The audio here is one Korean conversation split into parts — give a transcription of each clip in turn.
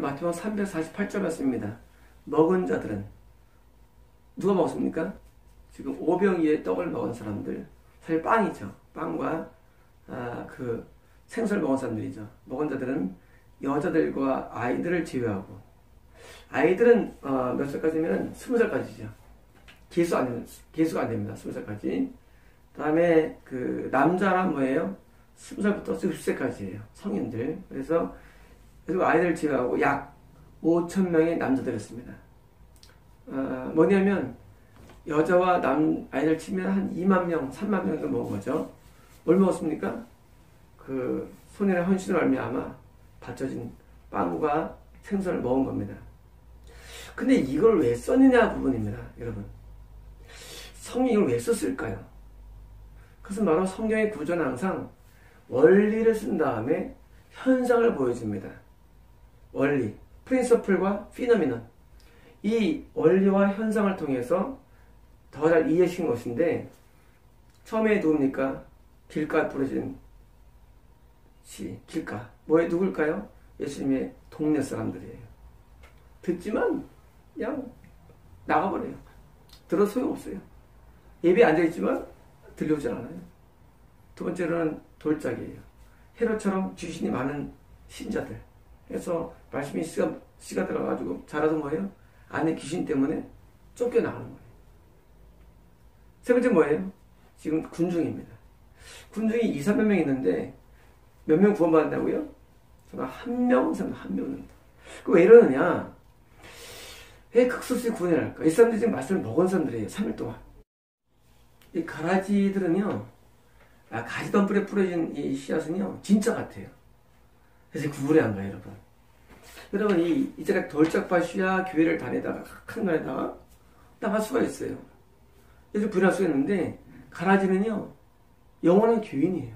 마태복음 348절 말씀입니다. 먹은 자들은 누가 먹었습니까? 지금 오병 이에 떡을 먹은 사람들, 사실 빵이죠. 빵과 그 생선을 먹은 사람들이죠. 먹은 자들은 여자들과 아이들을 제외하고, 아이들은 몇 살까지면 20살까지죠. 계수가 안 됩니다. 20살까지. 그 다음에 그 남자란 뭐예요? 20살부터 60세까지예요. 성인들. 그래서 그리고 아이들을 제외하고 약 5,000명의 남자들이었습니다. 뭐냐면 여자와 아이들 치면 한 2만 명, 3만 명 정도 먹은 거죠. 뭘 먹었습니까? 그 손해의 헌신을 말미암아 바쳐진 빵과 생선을 먹은 겁니다. 근데 이걸 왜 썼느냐 부분입니다, 여러분. 성경이 이걸 왜 썼을까요? 그것은 바로 성경의 구조는 항상 원리를 쓴 다음에 현상을 보여줍니다. 원리, 프린서플과 피노미넌. 이 원리와 현상을 통해서 더 잘 이해하신 것인데, 처음에 누굽니까? 길가 부르신 시, 길가. 누굴까요? 예수님의 동네 사람들이에요. 듣지만 그냥 나가버려요. 들어도 소용없어요. 예배에 앉아있지만 들려오질 않아요. 두 번째로는 돌짝이에요. 헤롯처럼 귀신이 많은 신자들. 그래서 말씀이 씨가 들어가지고 자라서 뭐예요? 안에 귀신 때문에 쫓겨나가는 거예요. 세 번째 뭐예요? 지금 군중입니다. 군중이 2, 300명 있는데 몇 명 구원받는다고요? 정말 한 명 넣는다. 왜 이러느냐? 왜 극소수의 구원을 할까? 이 사람들이 지금 말씀을 먹은 사람들이에요. 3일 동안. 이 가라지들은요, 가지덤불에 뿌려진 이 씨앗은요, 진짜 같아요. 그래서 구부려 한 거예요, 여러분. 여러분, 이제가 돌짝밭이야 교회를 다니다가, 큰 거에다가 나갈 수가 있어요. 그래서 부인할 수가 있는데, 가라지는요, 영원한 교인이에요.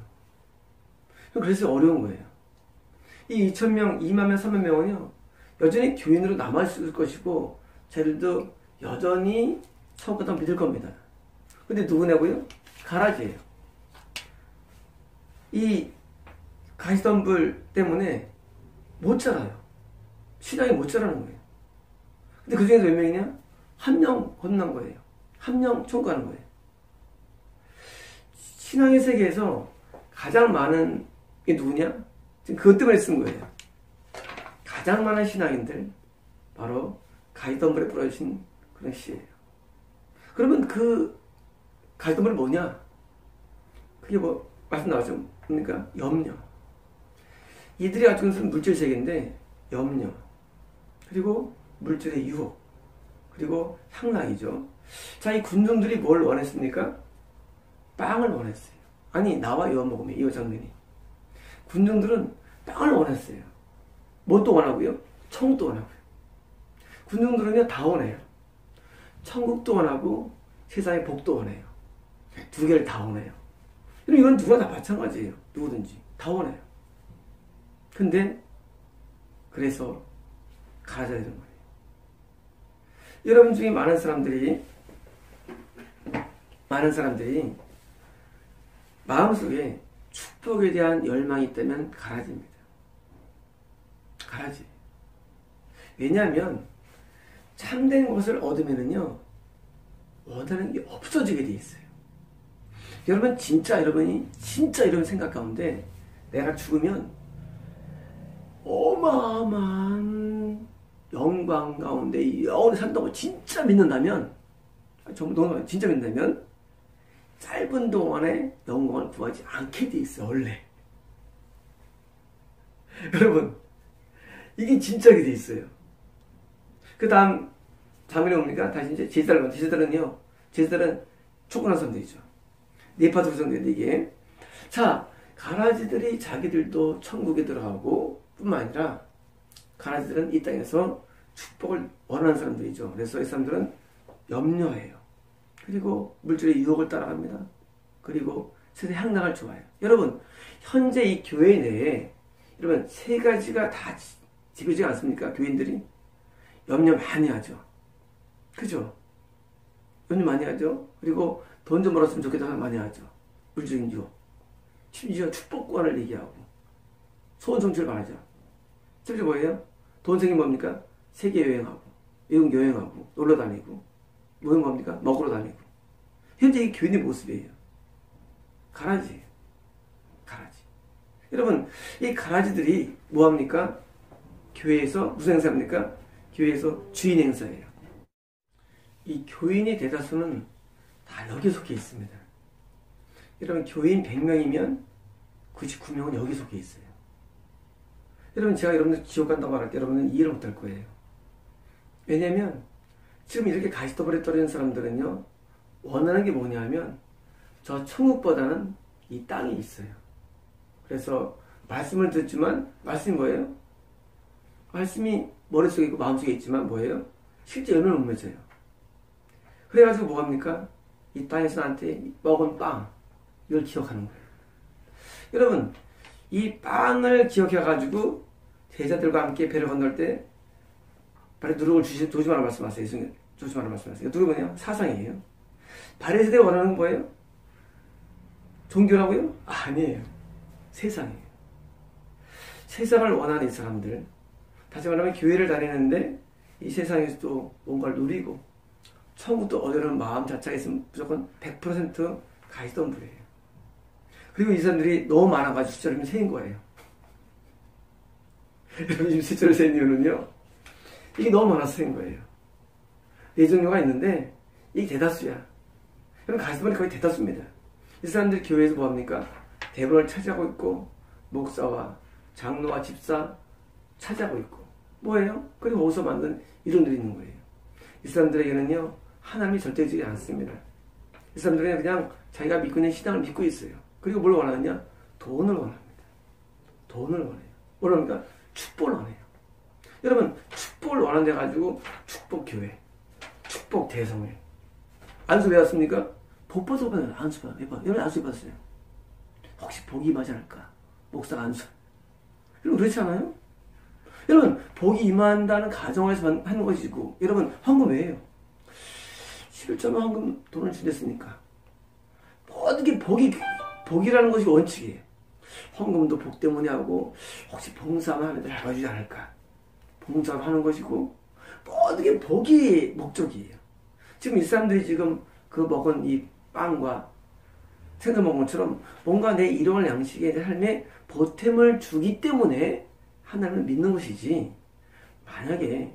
그래서 어려운 거예요. 이 2,000명, 2만 명, 3만 명은요, 여전히 교인으로 남아있을 것이고, 쟤들도 여전히 성과도 믿을 겁니다. 근데 누구냐고요? 가라지예요. 이 가시덤불 때문에 못 자라요. 신앙이 못 자라는 거예요. 근데 그 중에서 몇 명이냐? 한 명 건넌 거예요. 한 명 총가는 거예요. 신앙의 세계에서 가장 많은 게 누구냐? 지금 그것 때문에 쓴 거예요. 가장 많은 신앙인들, 바로 가시덤불에 뿌려진 그런 씨예요. 그러면 그 가시덤불이 뭐냐? 그게 말씀 나왔죠? 뭡니까? 염려. 이들이 가지고 있는 물질 세계인데, 염려. 그리고 물질의 유혹. 그리고 향락이죠. 자, 이 군중들이 뭘 원했습니까? 빵을 원했어요. 아니, 나와 이어 먹으면, 이 여장들이. 군중들은 빵을 원했어요. 뭣도 원하고요? 천국도 원하고요. 군중들은요, 다 원해요. 천국도 원하고, 세상의 복도 원해요. 두 개를 다 원해요. 이건 누가 다 마찬가지예요. 누구든지. 다 원해요. 근데, 그래서, 가져야 되는 거예요. 여러분 중에 많은 사람들이, 마음속에 축복에 대한 열망이 있다면 가라지입니다. 가라지. 왜냐하면, 참된 것을 얻으면은요, 원하는 게 없어지게 돼 있어요. 여러분, 여러분이 이런 생각 가운데 내가 죽으면 어마어마한 영광 가운데 영원히 산다고 진짜 믿는다면, 진짜 믿는다면 짧은 동안에 영광을 구하지 않게 돼 있어요, 원래. 여러분, 이게 진짜게 돼 있어요. 그 다음 장면이 뭡니까? 다시 이제 제자들은요, 제자들은 촉구한 사람들이죠. 네파트 구성되는데 이게. 자, 가라지들이 자기들도 천국에 들어가고 뿐만 아니라 가라지들은 이 땅에서 축복을 원하는 사람들이죠. 그래서 이 사람들은 염려해요. 그리고 물질의 유혹을 따라갑니다. 그리고 세상의 향락을 좋아해요. 여러분, 현재 이 교회 내에 여러분 세 가지가 다 지배지 않습니까? 교인들이 염려 많이 하죠. 그죠? 염려 많이 하죠. 그리고 돈 좀 벌었으면 좋겠다 많이 하죠. 물질적인 유혹. 심지어 축복권을 얘기하고 소원 성취를 말하죠. 심지어 뭐예요? 돈 생기면 뭡니까? 세계 여행하고, 외국 여행하고, 놀러 다니고, 뭐는 뭡니까? 먹으러 다니고. 현재 이 교인의 모습이에요. 가라지예요. 가라지. 여러분, 이 가라지들이 뭐합니까? 교회에서 무슨 행사합니까? 교회에서 주인 행사예요. 이 교인의 대다수는 다 여기 속해 있습니다. 여러분, 교인 100명이면 99명은 여기 속해 있어요. 여러분, 제가 여러분들 지옥 간다고 말할 때 여러분은 이해를 못할 거예요. 왜냐면 지금 이렇게 가시덤불에 떨어진 사람들은요, 원하는 게 뭐냐면 저 천국보다는 이 땅이 있어요. 그래서 말씀을 듣지만 말씀이 뭐예요? 말씀이 머릿속에 있고 마음속에 있지만 뭐예요? 실제 열매를 못 맺어요. 그래가지고 뭐합니까? 이 땅에서 나한테 먹은 빵, 이걸 기억하는 거예요. 여러분, 이 빵을 기억해가지고 제자들과 함께 배를 건널 때 발에 누룩을 조심하라 말씀하세요. 예수님 조심하라 말씀하세요. 누룩이 뭐냐? 사상이에요. 바리새인들이 원하는 건 뭐예요? 종교라고요? 아니에요. 세상이에요. 세상을 원하는 이 사람들, 다시 말하면 교회를 다니는데 이 세상에서도 뭔가를 누리고 처음부터 얻으려는 마음 자체가 있으면 무조건 100% 가시덤불이에요. 그리고 이 사람들이 너무 많아가지고 숫자를 세인 거예요. 여러분, 지금 숫자를 세인 이유는요, 이게 너무 많아서 세인 거예요. 네 종류가 있는데 이게 대다수야. 여러분, 가시덤불이 거의 대다수입니다. 이 사람들이 교회에서 뭐합니까? 대본을 차지하고 있고 목사와 장로와 집사 차지하고 있고 뭐예요? 그리고 어디서 만든 이론들이 있는 거예요. 이 사람들에게는요, 하나님이 절대적이지 않습니다. 이 사람들은 그냥 자기가 믿고 있는 신앙을 믿고 있어요. 그리고 뭘 원하느냐? 돈을 원합니다. 돈을 원해요. 뭘 합니까? 축복을 원해요. 여러분, 축복을 원한다 가지고 축복교회, 축복대성회, 안수 배웠습니까? 복 받아서 받아요. 안수 받아요. 여러분, 안수 받았어요. 혹시 복이 임하지 않을까? 목사가 안수. 여러분, 그렇지 않아요? 여러분, 복이 임한다는 가정에서 하는 것이고, 여러분, 헌금 왜예요? 11조만 헌금 돈을 주냈으니까. 모든 게 복이라는 것이 원칙이에요. 헌금도 복 때문에 하고, 혹시 봉사만 하면 알아주지 않을까? 봉사를 하는 것이고, 모든 게 복이 목적이에요. 지금 이 사람들이 지금 그 먹은 이 빵과 생선 먹은 것처럼 뭔가 내 일용할 양식의 삶에 보탬을 주기 때문에 하나님을 믿는 것이지, 만약에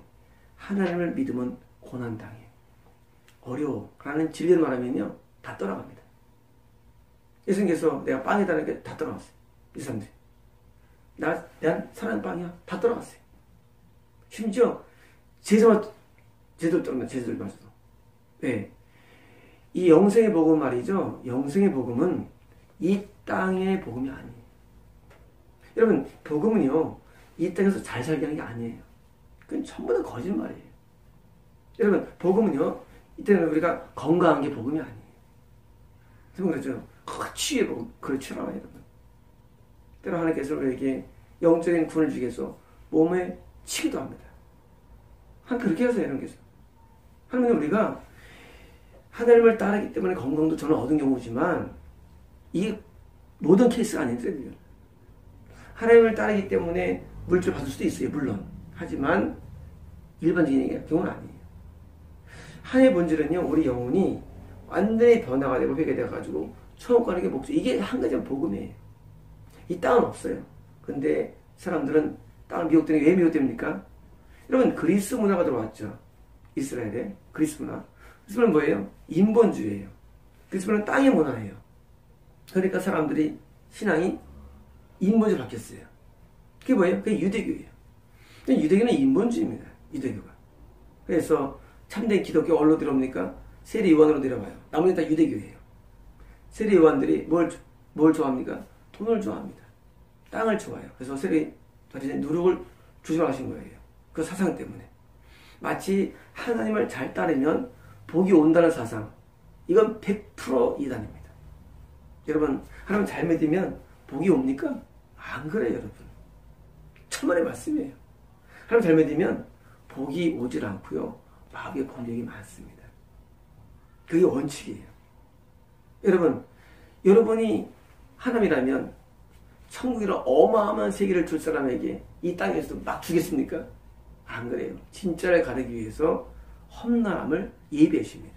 하나님을 믿으면 고난당해, 어려워 라는 진리를 말하면요, 다 떠나갑니다. 예수님께서 내가 빵이다는 게 다 떠나갔어요. 이 사람들이 난 사랑하는 빵이야, 다 떠나갔어요. 심지어 제자들 떠나면 제자들 마저도. 왜? 이 영생의 복음 말이죠. 영생의 복음은 이 땅의 복음이 아니에요. 여러분, 복음은요, 이 땅에서 잘 살게 하는 게 아니에요. 그건 전부 다 거짓말이에요. 여러분, 복음은요, 이때는 우리가 건강한 게 복음이 아니에요. 여러분, 그렇죠? 치유의 복음, 그렇죠, 여러분. 때로 하나님께서 우리에게 영적인 군을 주기 위해서 몸에 치기도 합니다. 그렇게 해서 하나님께서. 하나님은 우리가 하나님을 따르기 때문에 건강도 저는 얻은 경우지만 이게 모든 케이스가 아니더라고요. 하나님을 따르기 때문에 물질 받을 수도 있어요, 물론. 하지만 일반적인 경우는 아니에요. 하나님의 본질은요, 우리 영혼이 완전히 변화가 되고 회개되어가지고 천국 가는 게 목적. 이게 한 가지 복음이에요. 이 땅은 없어요. 근데 사람들은 땅을 미혹되는 게 왜 미혹됩니까? 여러분, 그리스 문화가 들어왔죠. 이스라엘에 그리스 문화. 그리스 문화는 뭐예요? 인본주의예요. 그리스 문화는 땅의 문화예요. 그러니까 사람들이 신앙이 인본주의로 바뀌었어요. 그게 뭐예요? 그게 유대교예요. 유대교는 인본주의입니다. 유대교가. 그래서 참된 기독교 어디로 들어옵니까? 세례요한으로 내려와요. 나머지는 다 유대교예요. 세례요한들이 뭘 좋아합니까? 돈을 좋아합니다. 땅을 좋아해요. 그래서 세례요한이 누룩을 조심하신 거예요. 그 사상 때문에. 마치 하나님을 잘 따르면 복이 온다는 사상. 이건 100% 이단입니다. 여러분, 하나님 잘 믿으면 복이 옵니까? 안 그래요, 여러분. 천만의 말씀이에요. 하나님 잘 믿으면 복이 오질 않고요, 마귀의 공격이 많습니다. 그게 원칙이에요. 여러분이 하나님이라면 천국이라 어마어마한 세계를 줄 사람에게 이 땅에서도 막 주겠습니까? 안 그래요. 진짜를 가르기 위해서 험난함을 예비하십니다.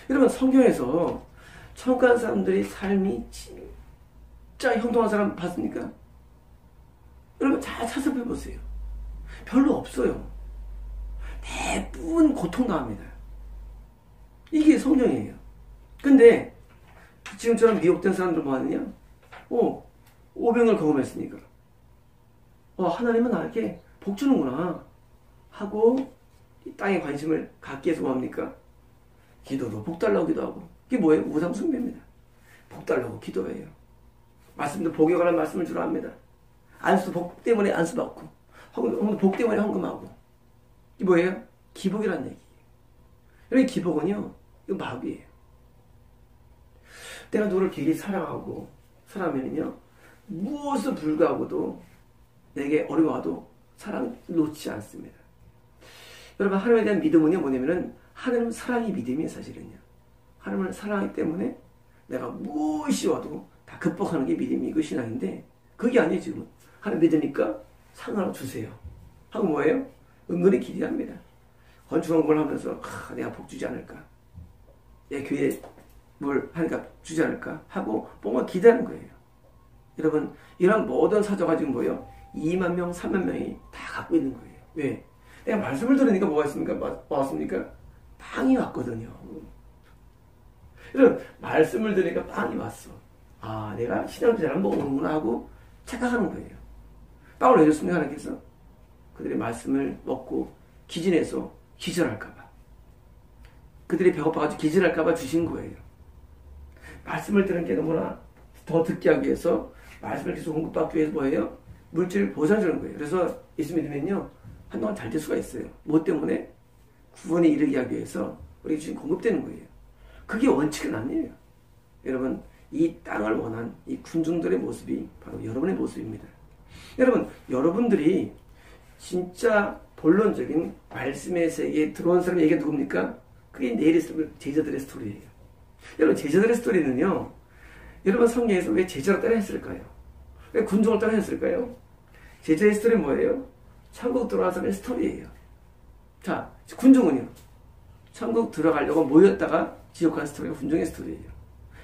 여러분 성경에서 천국 가는 사람들이 삶이 진짜 형통한 사람 봤습니까? 여러분 잘 찾아봐 보세요. 별로 없어요. 대부분 고통당합니다. 이게 성경이에요. 근데 지금처럼 미혹된 사람들 뭐 하느냐? 오병을 경험했으니까 하나님은 나에게 복 주는구나 하고 이 땅에 관심을 갖기 위해서 뭐합니까? 기도로 복 달라고 기도하고. 이게 뭐예요? 우상숭배입니다. 복 달라고 기도해요. 말씀도 복에 관한 말씀을 주로 합니다. 안수 복 때문에 안수 받고 복 때문에 헌금하고. 이게 뭐예요? 기복이라는 얘기예요. 여러분 기복은요 이거 마귀예요. 내가 너를 길이 사랑하고 사랑하면요 무엇을 불구하고도 내게 어려워도 사랑 놓지 않습니다. 여러분 하나님에 대한 믿음은요 뭐냐면은 하나님은 사랑이 믿음이에요. 사실은요 하나님을 사랑하기 때문에 내가 무엇이 와도 다 극복하는 게 믿음이고 신앙인데 그게 아니에요. 지금은 하나님 믿으니까 상 하나 주세요 하고 뭐예요? 은근히 기대합니다. 건축한 걸 하면서 내가 복 주지 않을까, 내 교회에 뭘 하니까 주지 않을까 하고 뭔가 기대하는 거예요. 여러분 이런 모든 사조가 지금 뭐예요? 2만 명, 3만 명이 다 갖고 있는 거예요. 왜? 내가 말씀을 들으니까 뭐가 있습니까? 왔습니까? 빵이 왔거든요. 여러분 말씀을 들으니까 빵이 왔어. 내가 신앙을 잘 먹는구나 하고 착각하는 거예요. 빵을 왜 줬습니까? 하나님께서 그들의 말씀을 먹고 기진해서 기절할까봐, 그들이 배고파가지고 기절할까봐 주신 거예요. 말씀을 들은 게 너무나 더 듣게 하기 위해서 말씀을 계속 공급받기 위해서 뭐예요? 물질을 보장해주는 거예요. 그래서 예수 믿으면요 한동안 잘 될 수가 있어요. 뭐 때문에? 구원에 이르게 하기 위해서 우리 주신 공급되는 거예요. 그게 원칙은 아니에요. 여러분 이 땅을 원한 이 군중들의 모습이 바로 여러분의 모습입니다. 여러분 여러분들이 진짜 본론적인 말씀의 세계에 들어온 사람의 얘기가 누굽니까? 그게 내일 있을 제자들의 스토리예요. 여러분 제자들의 스토리는요 여러분 성경에서 왜 제자로 따라 했을까요? 왜 군중을 따라 했을까요? 제자의 스토리는 뭐예요? 천국 들어간 사람의 스토리예요. 자, 군중은요 천국 들어가려고 모였다가 지옥 간 스토리가 군중의 스토리예요.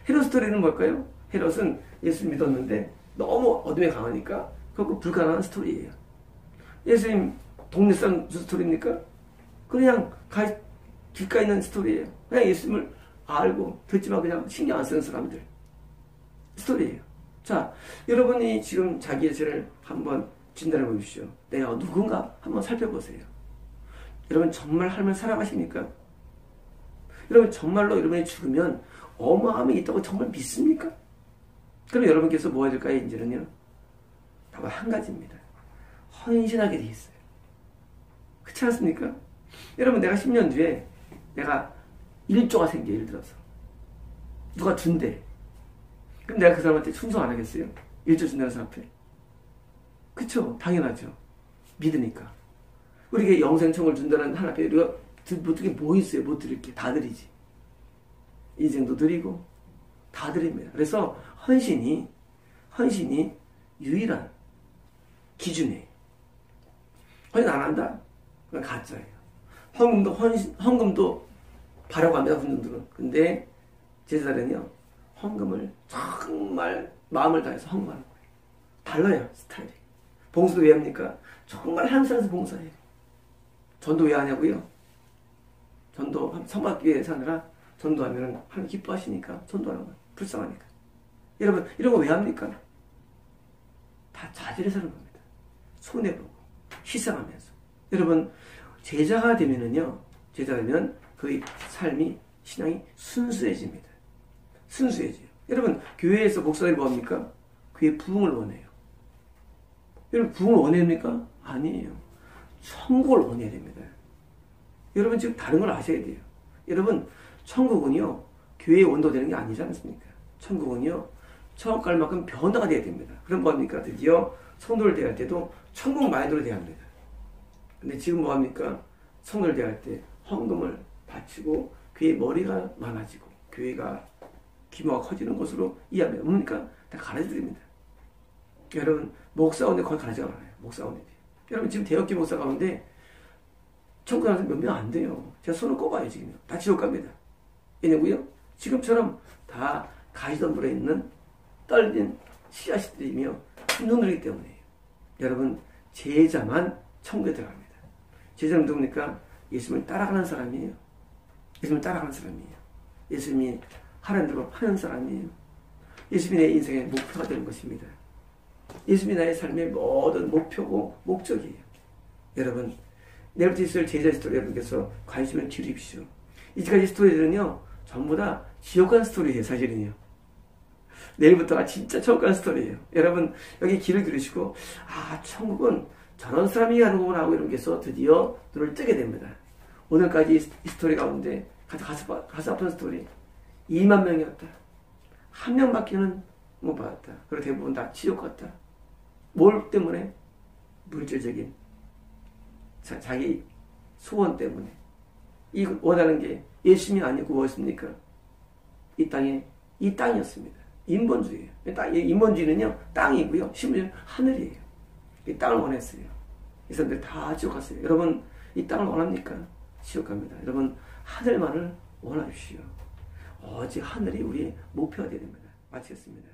헤롯 스토리는 뭘까요? 헤롯은 예수 믿었는데 너무 어둠에 강하니까 그거 불가능한 스토리예요. 예수님 동네 사람 스토리입니까? 그냥 길가에 있는 스토리예요. 그냥 예수님을 알고 듣지만 그냥 신경 안 쓰는 사람들 스토리예요. 자, 여러분이 지금 자기의 죄를 한번 진단해 보십시오. 내가 누군가 한번 살펴보세요. 여러분 정말 하나님을 사랑하십니까? 여러분 정말로 여러분이 죽으면 어마함이 있다고 정말 믿습니까? 그럼 여러분께서 뭐 해야 될까요? 이제는요 답은 한 가지입니다. 헌신하게 돼 있어요. 그렇지 않습니까? 여러분 내가 10년 뒤에 내가 1조가 생겨. 예를 들어서 누가 준대. 그럼 내가 그 사람한테 충성 안 하겠어요? 1조 준다는 사람 앞에. 그쵸? 당연하죠. 믿으니까. 우리에게 영생청을 준다는 하나님 앞에 우리가 못 드릴 게 뭐 있어요? 못 드릴 게 다 드리지. 인생도 드리고 다 드립니다. 그래서 헌신이 유일한 기준이에요. 헌신 안 한다? 그건 가짜예요. 헌금도 바라고 합니다. 군중들은. 근데 제자들은요 헌금을 정말 마음을 다해서 헌금하는 거예요. 달라요 스타일이. 봉사도 왜 합니까? 정말 한산해서 봉사해요. 전도 왜 하냐고요? 전도 성받기 위해 사느라 전도하면 하나님 기뻐하시니까 전도하는 거예요. 불쌍하니까. 여러분 이런 거 왜 합니까? 다 자질에 사는 겁니다. 손해보고 희생하면서. 여러분 제자가 되면은요 그 삶이 신앙이 순수해집니다. 순수해져요. 여러분 교회에서 목사들이 뭐합니까? 교회 부흥을 원해요. 여러분 부흥을 원해야 됩니까? 아니에요. 천국을 원해야 됩니다. 여러분 지금 다른 걸 아셔야 돼요. 여러분 천국은요 교회에 원도되는 게 아니지 않습니까? 천국은요 천국 갈 만큼 변화가 돼야 됩니다. 그럼 뭐합니까? 드디어 성도를 대할 때도 천국 마인드로 대해야 합니다. 근데 지금 뭐합니까? 성도를 대할 때 헌금을 바치고 교회의 머리가 많아지고 교회가 규모가 커지는 것으로 이해합니다. 뭡니까? 다 가르쳐드립니다. 여러분 목사 가운데 거의 가르치가 많아요. 목사 가운데. 여러분 지금 대역교 목사 가운데 천국 가는 사람 몇 명 안 돼요. 제가 손을 꼽아요, 지금. 다 지옥 갑니다. 왜냐고요? 지금처럼 다 가시덤불에 있는 떨린 씨앗들이며 눈들이기 때문이에요. 여러분, 제자만 천국에 들어갑니다. 제자는 누굽니까? 예수님을 따라가는 사람이에요. 예수님을 따라가는 사람이에요. 예수님이 하라는 대로 하는 사람이에요. 예수님이 내 인생의 목표가 되는 것입니다. 예수님이 나의 삶의 모든 목표고 목적이에요. 여러분, 내일부터 있을 제자 스토리 여러분께서 관심을 기울이십시오. 이제까지 스토리들은요, 전부 다 지옥 간 스토리예요, 사실은요. 내일부터가 진짜 천국 간 스토리예요. 여러분, 여기 귀를 기울이시고, 아, 천국은 저런 사람이 가는 거구나 하고 여러분께서 드디어 눈을 뜨게 됩니다. 오늘까지 이 스토리 가운데 가슴 아픈 스토리. 2만 명이었다. 한 명밖에는 못 받았다. 그리고 대부분 다 지옥 갔다. 뭘 때문에? 물질적인 자기 소원 때문에. 이 원하는 게 예수님이 아니고 무엇입니까? 이 땅이었습니다. 인본주의예요. 인본주의는요, 땅이고요. 신분주의는 하늘이에요. 이 땅을 원했어요. 이 사람들이 다 지옥 갔어요. 여러분, 이 땅을 원합니까? 지옥 갑니다. 여러분, 하늘만을 원하십시오. 오직 하늘이 우리의 목표가 되야 됩니다. 마치겠습니다.